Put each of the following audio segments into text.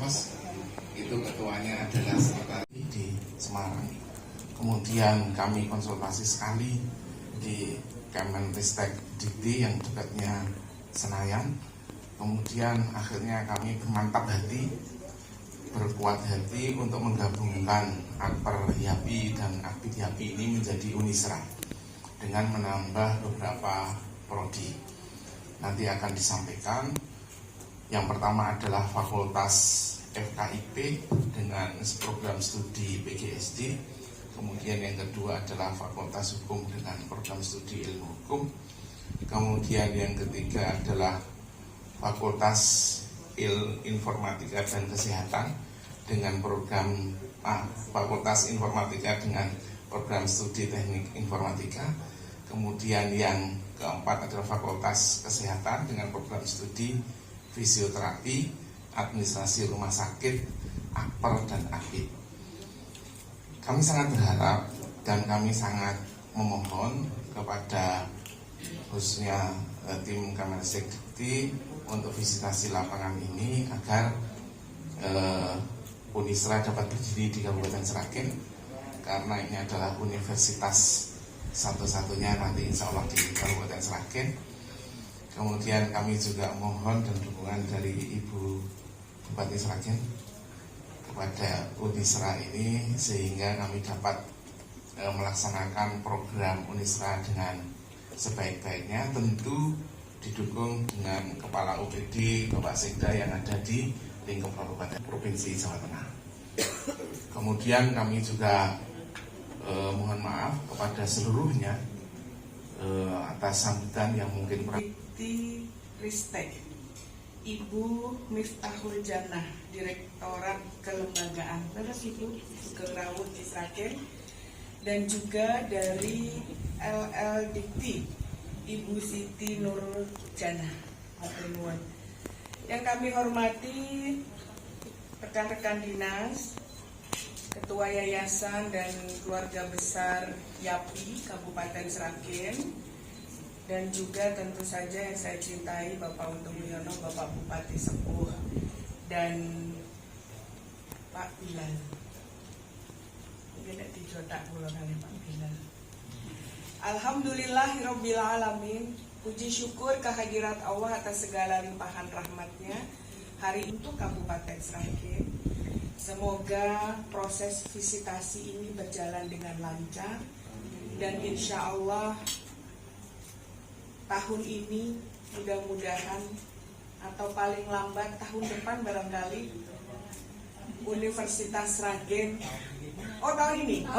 Pos, itu ketuanya adalah sekretaris di Semarang. Kemudian kami konsultasi sekali di Kemenristek Dikti yang dekatnya Senayan. Kemudian akhirnya kami bermantap hati, berkuat hati untuk menggabungkan Akper Yapi dan Akbid Yapi ini menjadi Unisra dengan menambah beberapa prodi. Nanti akan disampaikan. Yang pertama adalah Fakultas FKIP dengan program studi PGSD. Kemudian yang kedua adalah Fakultas Hukum dengan program studi Ilmu Hukum. Kemudian yang ketiga adalah Fakultas Informatika dan Kesehatan dengan program Fakultas Informatika dengan program studi Teknik Informatika. Kemudian yang keempat adalah Fakultas Kesehatan dengan program studi Fisioterapi, Administrasi Rumah Sakit, Akper dan Akbid. Kami sangat berharap dan kami sangat memohon kepada khususnya tim Kemenristek Dikti untuk visitasi lapangan ini agar Unisra dapat berdiri di Kabupaten Sragen, karena ini adalah universitas satu-satunya nanti insya Allah di Kabupaten Sragen. Kemudian kami juga mohon dan dukungan dari Ibu Bupati Sragen kepada Unisra ini sehingga kami dapat melaksanakan program Unisra dengan sebaik-baiknya, tentu didukung dengan Kepala UPD Bapak Sekda yang ada di lingkup Kabupaten Provinsi Jawa Tengah. Kemudian kami juga mohon maaf kepada seluruhnya atas sambutan yang mungkin Ristek, Ibu Miftahul Jannah, Direktorat Kelembagaan, terus Ibu Sugeng Rawuh di Sragen, dan juga dari LL Dikti, Ibu Siti Nurul Jannah. Yang kami hormati rekan-rekan dinas, Ketua Yayasan dan Keluarga Besar Yapi Kabupaten Sragen, dan juga tentu saja yang saya cintai Bapak Untung Wiono, Bapak Bupati Sepuh, dan Pak Bilal. Mungkin dijodak pulau kali Pak Bilal. Alhamdulillahirabbil alamin. Puji syukur kehadirat Allah atas segala limpahan rahmatnya hari untuk Kabupaten Sragen. Semoga proses visitasi ini berjalan dengan lancar dan insya Allah tahun ini mudah-mudahan atau paling lambat tahun depan barangkali Universitas Sragen tahun ini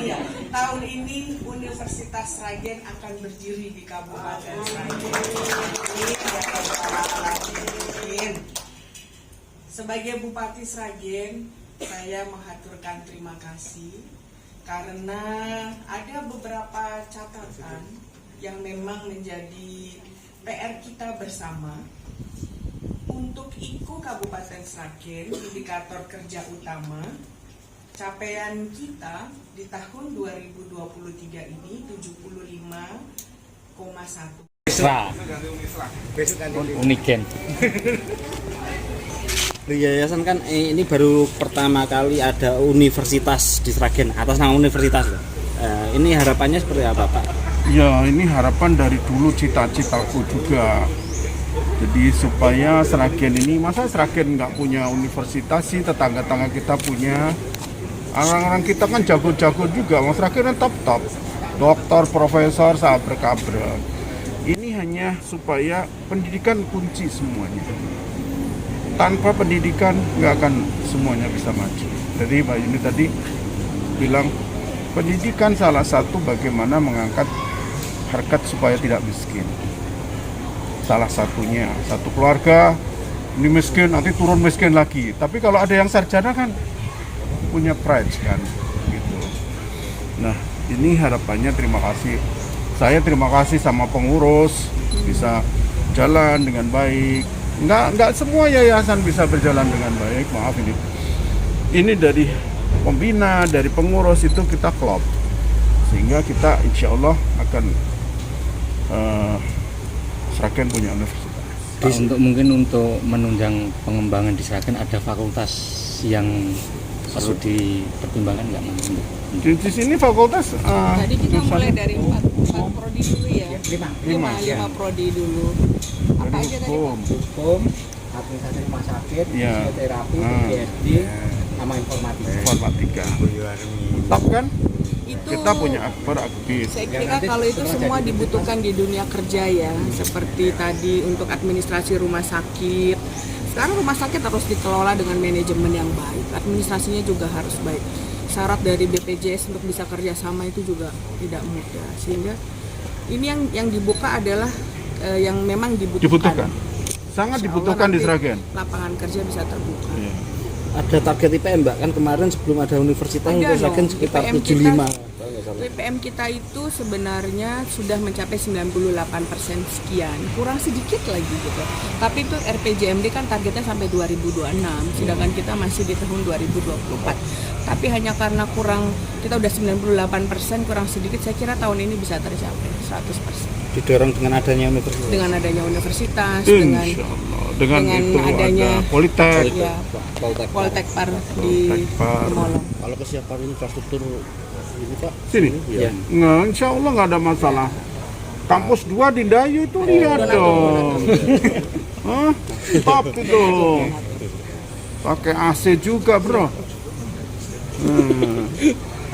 ya, tahun ini Universitas Sragen akan berdiri di Kabupaten Sragen. Sebagai Bupati Sragen, saya menghaturkan terima kasih karena ada beberapa catatan yang memang menjadi PR kita bersama untuk IKU Kabupaten Sragen. Indikator kerja utama capaian kita di tahun 2023 ini 75,1. Uniken. Yayasan kan ini baru pertama kali ada universitas di Sragen atas nama universitas. Ini harapannya seperti apa, Pak? Ya, ini harapan dari dulu cita-citaku juga. Jadi supaya Sragen ini, masa Sragen nggak punya universitas sih, tetangga-tetangga kita punya. Orang-orang kita kan jago-jago juga, Mas Sragen kan top-top. Doktor, profesor, sabrek-abrek. Ini hanya supaya pendidikan kunci semuanya. Tanpa pendidikan nggak akan semuanya bisa maju. Jadi Mbak Yuni tadi bilang pendidikan salah satu bagaimana mengangkat harkat supaya tidak miskin. Salah satunya, satu keluarga ini miskin nanti turun miskin lagi. Tapi kalau ada yang sarjana kan punya pride kan, gitu. Nah ini harapannya terima kasih. Saya terima kasih sama pengurus bisa jalan dengan baik. Nggak semua yayasan bisa berjalan dengan baik, maaf ini. Ini dari pembina, dari pengurus itu kita klop. Sehingga kita insya Allah akan Sragen punya universitas. Untuk mungkin untuk menunjang pengembangan di Sragen ada fakultas yang perlu dipertimbangkan nggak Mas? Di sini fakultas Tadi kita jurusan mulai dari 4 prodi dulu ya. 5 prodi dulu. Apa aja tadi? Hukum, administrasi rumah sakit, Ya. fisioterapi, PhD, sama informatika. Top kan? Itu Kita punya Akbar Akbid. saya kira kalau itu semua dibutuhkan di dunia kerja ya, seperti tadi untuk administrasi rumah sakit. Sekarang rumah sakit harus dikelola dengan manajemen yang baik, administrasinya juga harus baik. Syarat dari BPJS untuk bisa kerjasama itu juga tidak mudah, sehingga ini yang dibuka adalah yang memang dibutuhkan. Sangat Insya dibutuhkan Allah di nanti Sragen. Lapangan kerja bisa terbuka. Iya. Ada target IPM Mbak, kan kemarin sebelum ada universitas Ada untuk Sragen dong, sekitar IPM 75. PPM kita itu sebenarnya sudah mencapai 98% sekian, kurang sedikit lagi gitu. Tapi itu RPJMD kan targetnya sampai 2026, sedangkan kita masih di tahun 2024. Tapi hanya karena kita udah 98%, kurang sedikit, saya kira tahun ini bisa tercapai 100%. Didorong dengan adanya universitas. Dengan adanya universitas, Insya Allah. Dengan itu adanya ada Politek. ya, Poltek Par di Poltekpar. Molong. Kalau kesiapan infrastruktur ini Pak, Sini. ya. Nggak, insya Allah nggak ada masalah. Kampus 2 di Dayu itu lihat dong. Hah? Top itu. Pakai AC juga bro.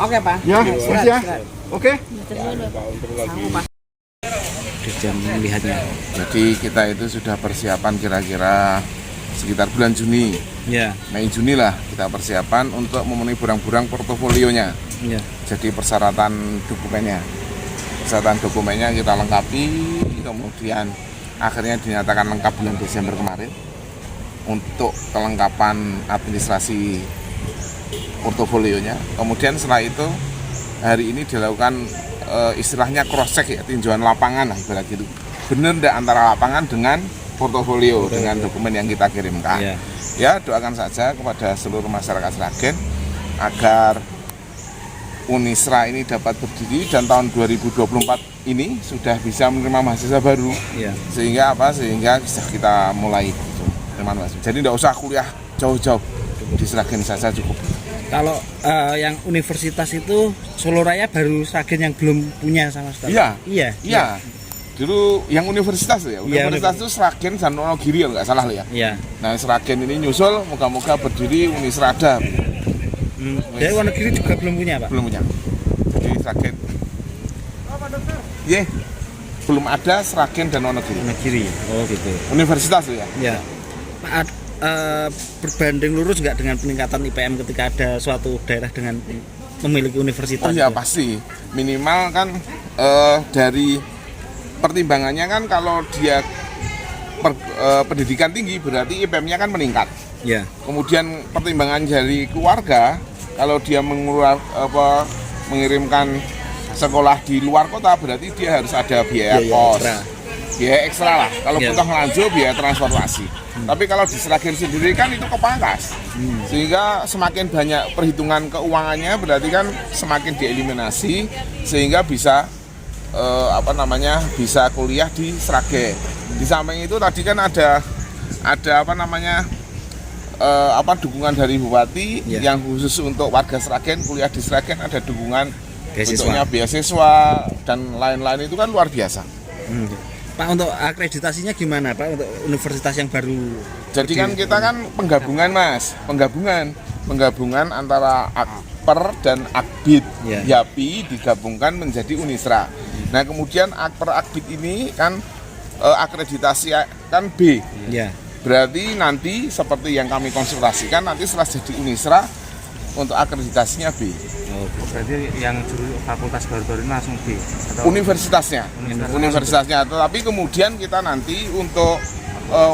Oke Pak. Ya, Siap, ya. siap. Oke. Sanggup, Pak. Jam melihatnya. Jadi kita itu sudah persiapan kira-kira sekitar bulan Juni, Ya, Mei Juni lah kita persiapan untuk memenuhi burang-burang portofolionya. ya. Jadi persyaratan dokumennya kita lengkapi, kemudian akhirnya dinyatakan lengkap bulan Desember kemarin untuk kelengkapan administrasi portofolionya. Kemudian setelah itu hari ini dilakukan istilahnya cross check ya, tinjauan lapangan lah ibarat gitu. Benar enggak antara lapangan dengan portofolio dengan dokumen yang kita kirimkan. Ya. Ya, doakan saja kepada seluruh masyarakat Sragen agar Unisra ini dapat berdiri dan tahun 2024 ini sudah bisa menerima mahasiswa baru. Ya. Sehingga bisa kita mulai terima kasih. Jadi tidak usah kuliah jauh-jauh, di Sragen saja cukup. Kalau yang universitas itu Solo Raya baru Sragen yang belum punya sama sekali. Iya. Iya. Dulu yang universitas ya, Iya, universitas itu Sragen dan Wonogiri kalau nggak salah ya. Iya. Nah Sragen ini nyusul, moga-moga berdiri Unisrada. Dari Wonogiri juga belum punya Pak. Belum punya. Jadi Sragen. Iya. Belum ada Sragen dan Wonogiri. Wonogiri. Oh gitu. Universitas tuh ya. Ya. Pak, berbanding lurus nggak dengan peningkatan IPM ketika ada suatu daerah dengan memiliki universitas? Oh ya pasti. Minimal kan dari pertimbangannya kan kalau dia pendidikan tinggi berarti IPM-nya kan meningkat. Ya. Kemudian pertimbangan dari keluarga kalau dia mengirimkan sekolah di luar kota berarti dia harus ada biaya kos, biaya ekstra lah. Kalau butuh ngelanjut biaya transportasi. Tapi kalau di Sragen sendiri kan itu kepangkas, sehingga semakin banyak perhitungan keuangannya berarti kan semakin dieliminasi sehingga bisa bisa kuliah di Sragen. Di samping itu tadi kan ada dukungan dari Bupati yang khusus untuk warga Sragen kuliah di Sragen, ada dukungan bentuknya beasiswa dan lain-lain, itu kan luar biasa. Pak, untuk akreditasinya gimana Pak untuk universitas yang baru? Jadi kan kita kan penggabungan Mas, penggabungan antara Akper dan Akbid, YAPI digabungkan menjadi Unisra. Nah kemudian Akper Akbid ini kan akreditasi kan B. Ya. Berarti nanti seperti yang kami konsultasikan nanti setelah jadi Unisra untuk akreditasinya B. Oh, berarti yang fakultas baru-baru ini langsung B? Atau Universitasnya. Tetapi kemudian kita nanti untuk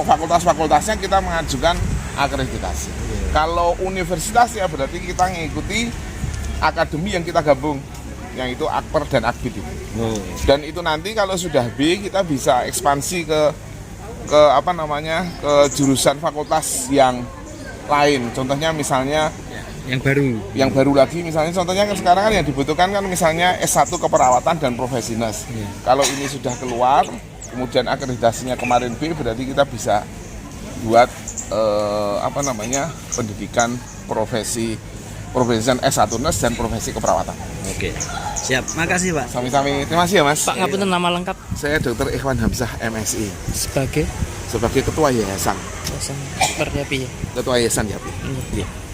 fakultas-fakultasnya kita mengajukan akreditasi. Kalau universitasnya berarti kita mengikuti akademi yang kita gabung, yang itu Akper dan Akbid itu. Dan itu nanti kalau sudah B kita bisa ekspansi ke jurusan fakultas yang lain. Contohnya misalnya yang baru lagi misalnya contohnya kan sekarang kan yang dibutuhkan kan misalnya S1 keperawatan dan profesi nas. Kalau ini sudah keluar kemudian akreditasinya kemarin B, berarti kita bisa buat pendidikan profesi S1 nurse dan profesi keperawatan. Oke, siap. Makasih Pak. Sami-sami. Terima kasih ya Mas. Pak, ngapunten nama lengkap Saya Dr. Ikhwan Hamzah MSI sebagai sebagai Ketua Yayasan. seperti apa ya? Ketua Yayasan Yapi. Iya.